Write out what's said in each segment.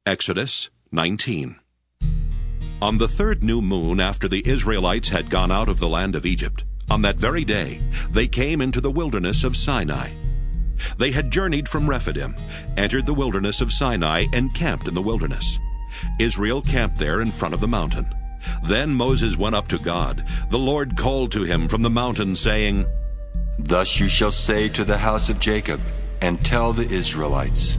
Exodus 19. On the third new moon after the Israelites had gone out of the land of Egypt, on that very day they came into the wilderness of Sinai. They had journeyed from Rephidim, entered the wilderness of Sinai, and camped in the wilderness. Israel camped there in front of the mountain. Then Moses went up to God. The Lord called to him from the mountain, saying, "Thus you shall say to the house of Jacob, and tell the Israelites,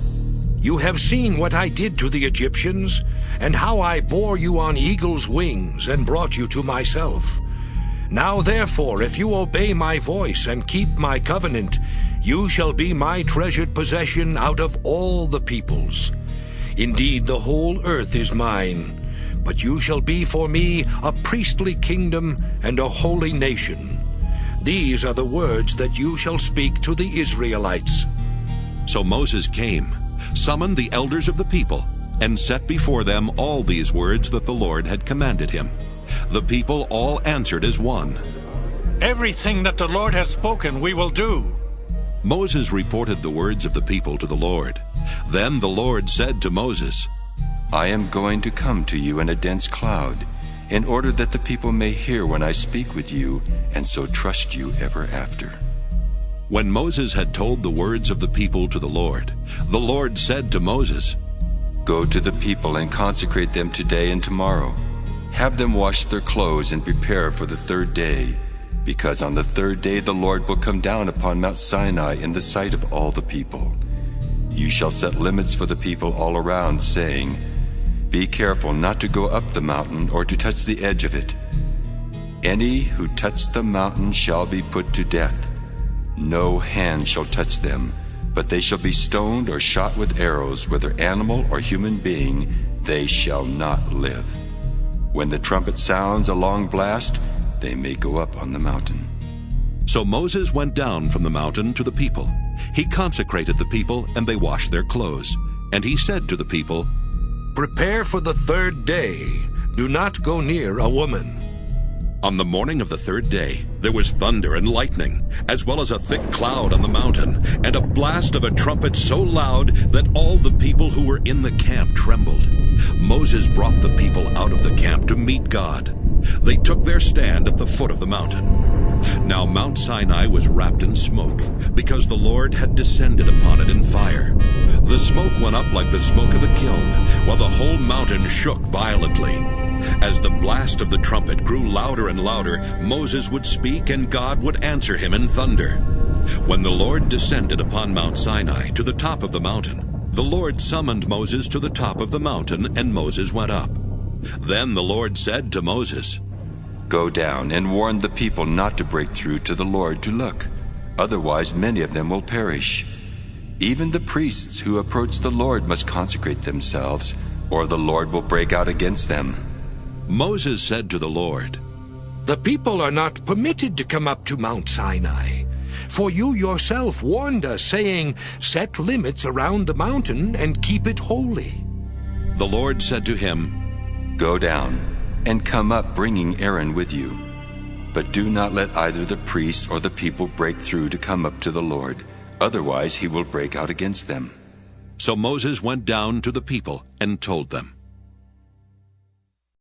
You have seen what I did to the Egyptians, and how I bore you on eagle's wings and brought you to myself. Now therefore, if you obey my voice and keep my covenant, you shall be my treasured possession out of all the peoples. Indeed, the whole earth is mine, but you shall be for me a priestly kingdom and a holy nation. These are the words that you shall speak to the Israelites." So Moses came, summoned the elders of the people, and set before them all these words that the Lord had commanded him. The people all answered as one, "Everything that the Lord has spoken we will do." Moses reported the words of the people to the Lord. Then the Lord said to Moses, I am going to come to you in a dense cloud, in order that the people may hear when I speak with you, and so trust you ever after. When Moses had told the words of the people to the Lord said to Moses, Go to the people and consecrate them today and tomorrow. Have them wash their clothes and prepare for the third day, because on the third day the Lord will come down upon Mount Sinai in the sight of all the people. You shall set limits for the people all around, saying, Be careful not to go up the mountain or to touch the edge of it. Any who touch the mountain shall be put to death. No hand shall touch them, but they shall be stoned or shot with arrows, whether animal or human being, they shall not live. When the trumpet sounds a long blast, they may go up on the mountain. So Moses went down from the mountain to the people. He consecrated the people, and they washed their clothes. And he said to the people, Prepare for the third day. Do not go near a woman. On the morning of the third day, there was thunder and lightning, as well as a thick cloud on the mountain, and a blast of a trumpet so loud that all the people who were in the camp trembled. Moses brought the people out of the camp to meet God. They took their stand at the foot of the mountain. Now Mount Sinai was wrapped in smoke, because the Lord had descended upon it in fire. The smoke went up like the smoke of a kiln, while the whole mountain shook violently. As the blast of the trumpet grew louder and louder, Moses would speak, and God would answer him in thunder. When the Lord descended upon Mount Sinai to the top of the mountain, the Lord summoned Moses to the top of the mountain, and Moses went up. Then the Lord said to Moses, Go down and warn the people not to break through to the Lord to look. Otherwise many of them will perish. Even the priests who approach the Lord must consecrate themselves, or the Lord will break out against them. Moses said to the Lord, The people are not permitted to come up to Mount Sinai. For you yourself warned us, saying, Set limits around the mountain and keep it holy. The Lord said to him, Go down and come up bringing Aaron with you. But do not let either the priests or the people break through to come up to the Lord. Otherwise he will break out against them. So Moses went down to the people and told them.